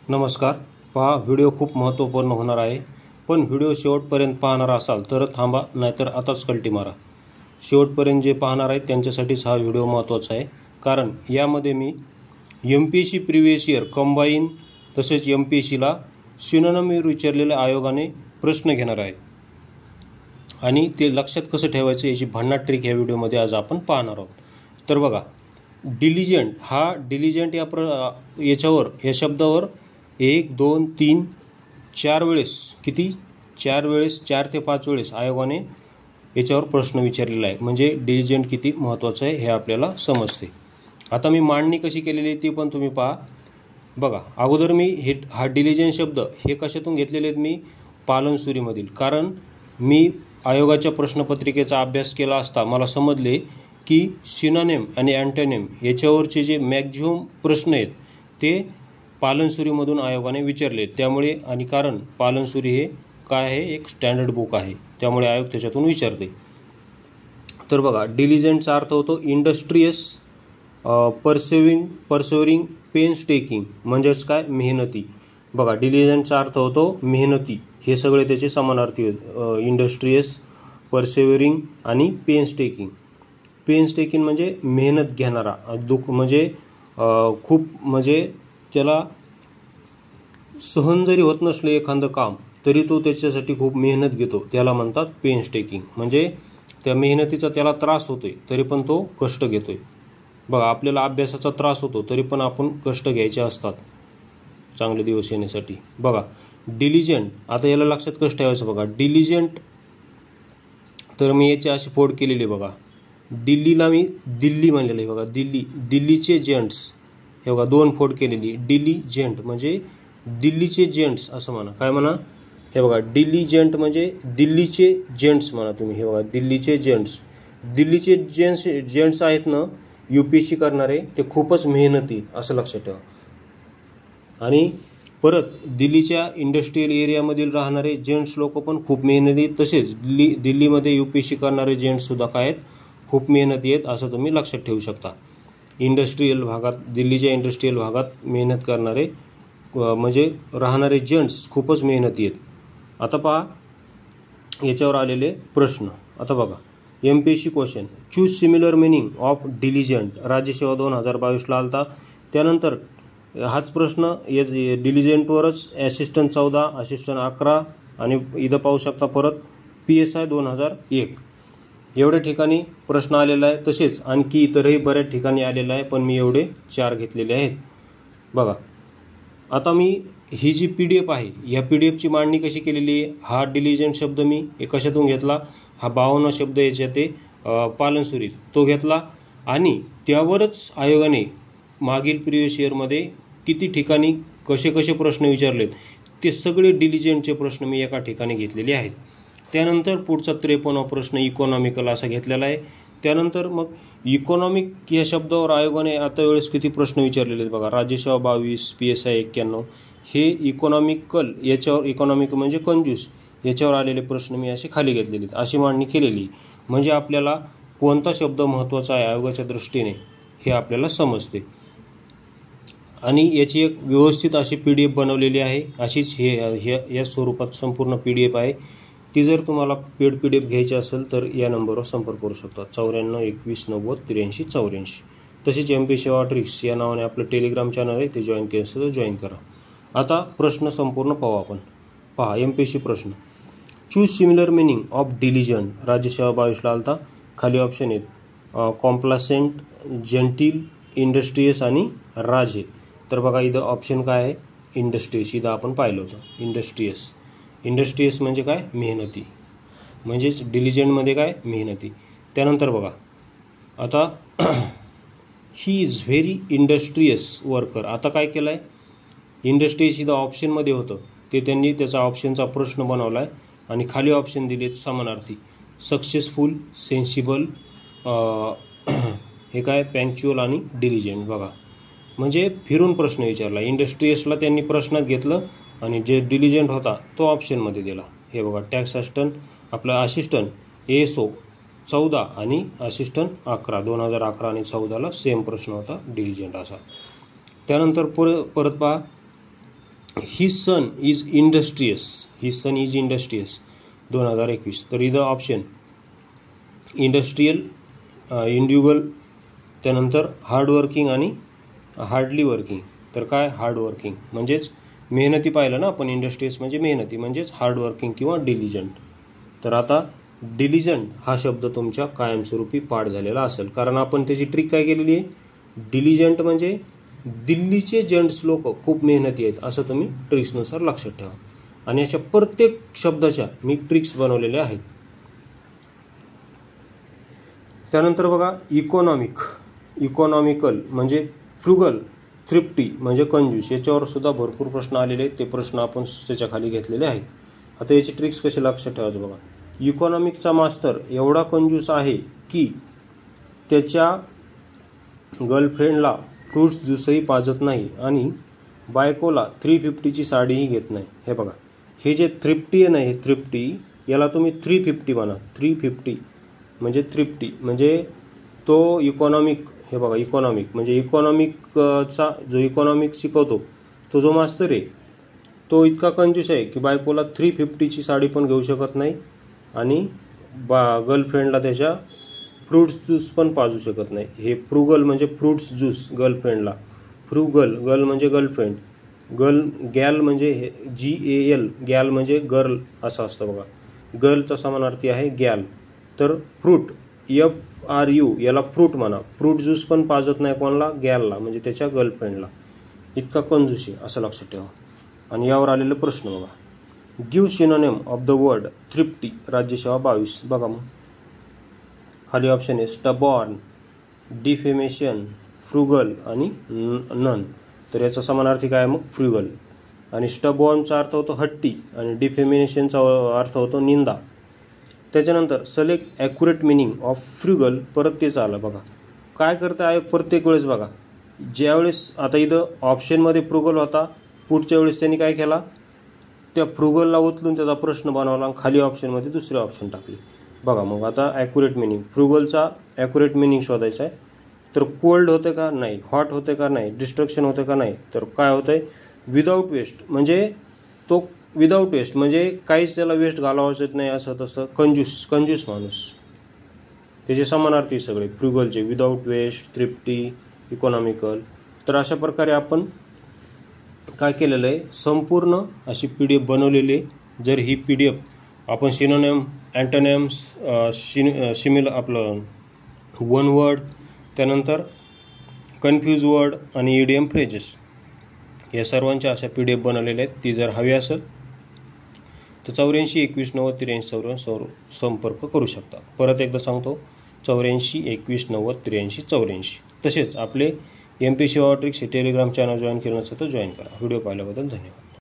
नमस्कार. पहा, व्हिडिओ खूप महत्त्वपूर्ण होणार आहे, पण व्हिडिओ शेवटपर्यंत पाहणार असाल तर थांबा, नाहीतर आताच कल्टी मारा. शेवटपर्यंत जे पाहणार आहेत त्यांच्यासाठीच हा व्हिडिओ महत्त्वाचा आहे, कारण यामध्ये मी MPSC प्रिव्हियस इयर कंबाईन तसेच MPSCला सिनोनिमवर विचारलेल्या आयोगाने प्रश्न घेणार आहे आणि ते लक्षात कसं ठेवायचं याची भन्नाट ट्रिक या व्हिडिओमध्ये आज आपण पाहणार आहोत. तर बघा, डिलिजंट हा डिलिजंट याच्यावर या शब्दावर 1 2 3 4 वेळेस किती 4 वेळेस 4 ते 5 वेळेस आयोगाने याच्यावर प्रश्न विचारलेला आहे. म्हणजे डिलिजंट किती महत्त्वाचं आहे हे आपल्याला समजते. आता मी मांडणी कशी केलेली आहे ती पण तुम्ही पहा. बघा, अगोदर मी हा डिलिजंट शब्द हे कशातून घेतलेले आहेत, मी पालनसुरीमधील. कारण मी आयोगाच्या प्रश्नपत्रिकेचा अभ्यास केला असता मला समजले की सिनोनिम आणि अँटोनिम याच्यावरचे जे मॅक्झिमम प्रश्न आहेत ते पालनसुरीमधून आयोगाने विचारले. त्यामुळे आणि कारण पालनसुरी हे काय आहे, एक स्टँडर्ड बुक आहे, त्यामुळे आयोग त्याच्यातून विचारते. तर बघा, डिलिजंटचा अर्थ होतो इंडस्ट्रियस, परसेवरिंग, पेन्सटेकिंग म्हणजेच काय, मेहनती. बघा, डिलिजंटचा अर्थ होतो मेहनती. हे सगळे त्याचे समानार्थी आहेत, इंडस्ट्रियस, परसेवरिंग आणि पेन्सटेकिंग. पेन्सटेकिंग म्हणजे मेहनत घेणारा, म्हणजे खूप म्हणजे त्याला सहन जरी होत नसले एखादं काम तरी तो त्याच्यासाठी खूप मेहनत घेतो, त्याला म्हणतात पेन्सटेकिंग. म्हणजे त्या मेहनतीचा त्याला त्रास होतोय तरी पण तो कष्ट घेतोय. बघा, आपल्याला अभ्यासाचा त्रास होतो तरी पण आपण कष्ट घ्यायचे असतात चांगले दिवस येण्यासाठी. बघा, डिलिजंट, आता याला लक्षात कसं ठेवायचं बघा. डिलिजंट, तर मी याची अशी फोड केलेली बघा. दिल्लीला मी दिल्ली म्हणलेलं आहे बघा, दिल्लीचे जेंट्स, हे बघा 2 फोड केलेली. डिलिजंट म्हणजे दिल्लीचे जेंट्स असं म्हणा. काय म्हणा, हे बघा, डिलिजंट म्हणजे दिल्लीचे जेंट्स म्हणा तुम्ही. हे बघा, दिल्लीचे जेंट्स आहेत ना UPSC करणारे, ते खूपच मेहनती असं लक्षात ठेवा. आणि परत दिल्लीच्या इंडस्ट्रियल एरियामधील राहणारे जेंट्स लोक पण खूप मेहनती, तसेच दिल्लीमध्ये UPSC करणारे जेंट्ससुद्धा काय आहेत, खूप मेहनती आहेत असं तुम्ही लक्षात ठेवू शकता. इंडस्ट्रियल भागात, दिल्लीच्या इंडस्ट्रियल भागात मेहनत करणारे म्हणजे राहणारे जेंट्स खूपच मेहनती आहेत. आता पहा याच्यावर आलेले प्रश्न. आता बघा, MPSC question, choose similar meaning of diligent. राज्यसेवा 2022ला आलता. त्यानंतर हाच प्रश्न डिलिजंटवरच असिस्टंट 14, असिस्टंट 11 आणि इथं पाहू शकता परत PSI 2001 एवढ्या ठिकाणी प्रश्न आलेला आहे. तसेच आणखी इतरही बऱ्याच ठिकाणी आलेला आहे, पण मी एवढे 4 घेतलेले आहेत. बघा, आता मी ही जी PDF आहे या PDFची मांडणी कशी केलेली आहे. हा डिलिजंट शब्द मी कशातून घेतला, हा 52 शब्द याच्या ते पालनसुरीत तो घेतला आणि त्यावरच आयोगाने मागील प्रिव्हियस इयरमध्ये किती ठिकाणी कसे कसे प्रश्न विचारलेत ते सगळे डिलिजंटचे प्रश्न मी एका ठिकाणी घेतलेले आहेत. त्यानंतर पुढचा 53वा प्रश्न इकॉनॉमिकल असा घेतलेला आहे. त्यानंतर मग इकॉनॉमिक या शब्दावर आयोगाने आता वेळेस किती प्रश्न विचारलेले आहेत बघा. राज्यसेवा 22, PSI 91 हे इकॉनॉमिकल, याच्यावर इकॉनॉमिक म्हणजे कंजूस, याच्यावर आलेले प्रश्न मी असे खाली घेतलेले आहेत. अशी मांडणी केलेली. म्हणजे आपल्याला कोणता शब्द महत्त्वाचा आहे आयोगाच्या दृष्टीने हे आपल्याला समजते. आणि याची एक व्यवस्थित अशी PDF बनवलेली आहे. अशीच या स्वरूपात संपूर्ण PDF आहे. ती जर तुम्हाला पेड PDF घ्यायची असेल तर या नंबरवर संपर्क करू शकता, 94 21 90 83 84. तसेच MPSC ट्रिक्स या नावाने आपलं टेलिग्राम चॅनल आहे, ते जॉईन केलं असेल तर जॉईन करा. आता प्रश्न संपूर्ण पाहू आपण. पहा, MPSC प्रश्न, choose similar meaning of diligent. राज्यसेवा 22ला आलता. खाली ऑप्शन आहेत कॉम्प्लासेंट, जेंटिल, इंडस्ट्रियस आणि राजे. तर बघा, इथं ऑप्शन काय आहे, इंडस्ट्रियस. इथं आपण पाहिलं होतं इंडस्ट्रियस म्हणजे काय, मेहनती. म्हणजेच डिलिजंटमध्ये काय, मेहनती. त्यानंतर बघा, आता he is very industrious worker. आता काय केलं आहे, इंडस्ट्रियस इथं ऑप्शनमध्ये होतं ते त्यांनी त्याचा ऑप्शनचा प्रश्न बनवला आहे आणि खाली ऑप्शन दिलेत समानार्थी, सक्सेसफुल, सेन्सिबल, हे काय, पंक्च्युअल आणि डिलिजंट. बघा, म्हणजे फिरून प्रश्न विचारला. इंडस्ट्रियसला त्यांनी प्रश्नात घेतलं आणि जे डिलिजंट होता तो ऑप्शनमध्ये दिला. हे बघा, टॅक्स असिस्टंट, आपला असिस्टंट ASO 14 आणि असिस्टंट 11, 2011 आणि 14ला सेम प्रश्न होता डिलिजंट असा. त्यानंतर परत पहा, his son is industrious. His son is industrious 2021. तर इथं ऑप्शन इंडस्ट्रियल, इंडिव्हिज्युअल, त्यानंतर हार्डवर्किंग आणि हार्डली वर्किंग. तर काय हार्डवर्किंग म्हणजेच मेहनती पाहिलं ना आपण. इंडस्ट्रियस म्हणजे मेहनती म्हणजेच हार्डवर्किंग किंवा डिलिजंट. तर आता डिलिजंट हा शब्द तुमच्या कायमस्वरूपी पाठ झालेला असेल, कारण आपण त्याची ट्रिक काय केलेली आहे. डिलिजंट म्हणजे दिल्लीचे जेंट्स लोक खूप मेहनती आहेत असं तुम्ही ट्रिक्सनुसार लक्षात ठेवा. आणि अशा प्रत्येक शब्दाच्या मी ट्रिक्स बनवलेल्या आहेत. त्यानंतर बघा इकॉनॉमिक, इकॉनॉमिकल म्हणजे फ्रुगल, थ्रिफ्टी म्हणजे कंजूस. याच्यावर सुद्धा भरपूर प्रश्न आलेले आहेत. ते प्रश्न आपण त्याच्या खाली घेतलेले आहेत. आता याची ट्रिक्स कशी लक्षात ठेवायचं बघा. इकॉनॉमिकचा मास्टर एवढा कंजूस आहे की त्याच्या गर्लफ्रेंडला फ्रूट्स ज्यूसही पाजत नाही आणि बायकोला 350ची साडीही घेत नाही. हे बघा, हे जे थ्रिफ्टी आहे ना, हे थ्रिफ्टी याला तुम्ही 350 म्हणा. 350 म्हणजे थ्रिफ्टी म्हणजे तो इकॉनॉमिक. हे बघा इकॉनॉमिक म्हणजे इकॉनॉमिकचा जो इकॉनॉमिक शिकवतो तो जो मास्तर आहे तो इतका कंजूस आहे की बायकोला 350ची साडी पण घेऊ शकत नाही आणि गर्लफ्रेंडला त्याच्या फ्रूट्स ज्यूस पण पाजू शकत नाही. हे फ्रुगल म्हणजे फ्रूट्स ज्यूस गर्लफ्रेंडला. फ्रुगल, गर्ल म्हणजे गर्लफ्रेंड, गॅल म्हणजे GAL, गॅल म्हणजे गर्ल असं असतं बघा. गर्लचा समानार्थी आहे गॅल. तर फ्रूट FRU याला फ्रूट म्हणा. फ्रूट ज्यूस पण पाजत नाही कोणाला, गॅलला म्हणजे त्याच्या गर्लफ्रेंडला. इतका कंजूस आहे असं लक्षात ठेवा. आणि यावर आलेले प्रश्न बघा. Give synonym of the word thrifty. राज्यसेवा 22. बघा मग खाली ऑप्शन आहे स्टबॉर्न, डिफेमेशन, फ्रुगल आणि नन. तर याचा समानार्थी काय मग फ्रुगल. आणि स्टबॉर्नचा अर्थ होतो हट्टी आणि डिफेमेशनचा अर्थ होतो निंदा. त्याच्यानंतर select accurate meaning of frugal. परत तेच आलं बघा. काय करतं आयोग प्रत्येक वेळेस बघा. ज्यावेळेस आता इथं ऑप्शनमध्ये फ्रुगल होता, पुढच्या वेळेस त्यांनी काय केला, त्या फ्रुगलला उचलून त्याचा प्रश्न बनवला आणि खाली ऑप्शनमध्ये दुसरे ऑप्शन टाकले. बघा मग आता ॲक्युरेट मिनिंग, फ्रुगलचा ॲक्युरेट मिनिंग शोधायचा आहे. तर कोल्ड होते का नाही, हॉट होते का नाही, डिस्ट्रक्शन होते का नाही. तर काय होतं आहे विदाऊट वेस्ट म्हणजे तो विदाऊट वेस्ट म्हणजे काहीच त्याला वेस्ट घालवायचं नाही असं तसं. कंजूस माणूस. त्याचे समानार्थी सगळे फ्रुगलचे विदाऊट वेस्ट, थ्रिफ्टी, इकॉनॉमिकल. तर अशा प्रकारे आपण काय केलेलं आहे संपूर्ण अशी PDF बनवलेली आहे. जर ही PDF आपण सिनोनिम, अँटोनिम्स, आपलं वन वर्ड, त्यानंतर कन्फ्यूज वर्ड आणि इडियम फ्रेजेस या सर्वांच्या अशा PDF बनवलेल्या आहेत. ती जर हवी असेल तर 84 21 90 83 54 संपर्क करू शकता. परत एकदा सांगतो 84 21 90 83 84. तसेच आपले MPSC ट्रिक्स हे टेलिग्राम चॅनल जॉईन केलं नसेल तर जॉईन करा. व्हिडिओ पाहिल्याबद्दल धन्यवाद.